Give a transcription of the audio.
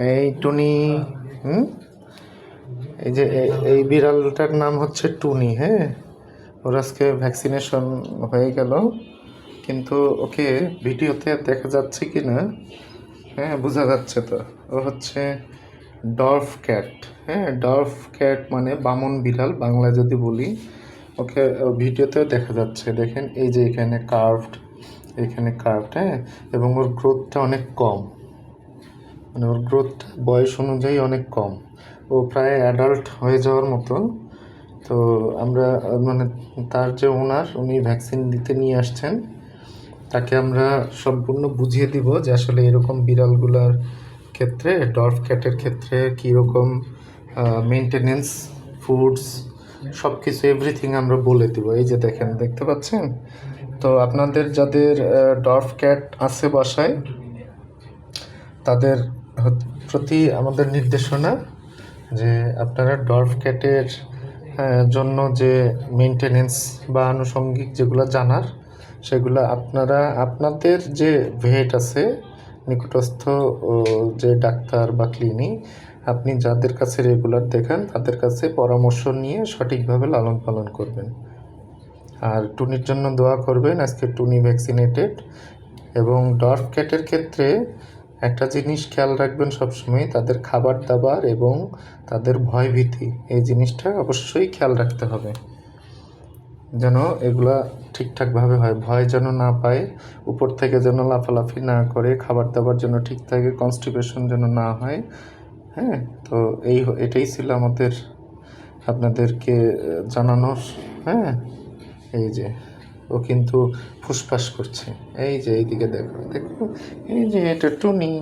এই টুনি। হুম। এই যে এই বিড়ালটার নাম হচ্ছে টুনি। হ্যাঁ, ওর আজকে ভ্যাকসিনেশন হয়ে গেল, কিন্তু ওকে ভিডিওতে দেখা যাচ্ছে কি না, হ্যাঁ বোঝা যাচ্ছে তো। ও হচ্ছে ডর্ফ ক্যাট। হ্যাঁ, ডর্ফ ক্যাট মানে বামন বিড়াল বাংলায় যদি বলি। ওকে ভিডিওতেও দেখা যাচ্ছে, দেখেন এই যে এখানে কার্ভড, এখানে কার্ভড। হ্যাঁ, এবং ওর গ্রোথটা অনেক কম, মানে ওর গ্রোথটা বয়স অনুযায়ী অনেক কম। ও প্রায় অ্যাডাল্ট হয়ে যাওয়ার মতো। তো আমরা মানে তার যে ওনার, উনি ভ্যাকসিন দিতে নিয়ে আসছেন, তাকে আমরা সম্পূর্ণ বুঝিয়ে দিব যে আসলে এরকম বিড়ালগুলার ক্ষেত্রে, ডর্ফ ক্যাটের ক্ষেত্রে কীরকম মেনটেনেন্স, ফুডস, সব কিছু এভরিথিং আমরা বলে দিব। এই যে দেখেন, দেখতে পাচ্ছেন তো। আপনাদের যাদের ডর্ফ ক্যাট আছে বাসায়, তাদের প্রতি আমাদের নির্দেশনা যে আপনারা ডর্ফ ক্যাটের জন্য যে মেনটেনেন্স বা আনুষঙ্গিক যেগুলো জানার, সেগুলো আপনারা আপনাদের যে ভেট আছে নিকটস্থ যে ডাক্তার বা ক্লিনিক, আপনি যাদের কাছে রেগুলার দেখান তাদের কাছে পরামর্শ নিয়ে সঠিকভাবে লালন পালন করবেন। আর টুনির জন্য দোয়া করবেন। আজকে টুনি ভ্যাকসিনেটেড। এবং ডর্ফ ক্যাটের ক্ষেত্রে একটা জিনিস খেয়াল রাখবেন সবসময়, তাদের খাবার দাবার এবং তাদের ভয়ভীতি, এই জিনিসটা অবশ্যই খেয়াল রাখতে হবে যেন এগুলা ঠিকঠাকভাবে হয়। ভয় যেন না পায়, উপর থেকে যেন লাফালাফি না করে, খাবার দাবার যেন ঠিক থাকে, কনস্টিপেশন যেন না হয়। হ্যাঁ, তো এটাই ছিল আমাদের আপনাদেরকে জানানোর। হ্যাঁ, এই যে ও কিন্তু ফুসফাস করছে, এই যে এইদিকে দেখো দেখো, এই যে এটা টুনি।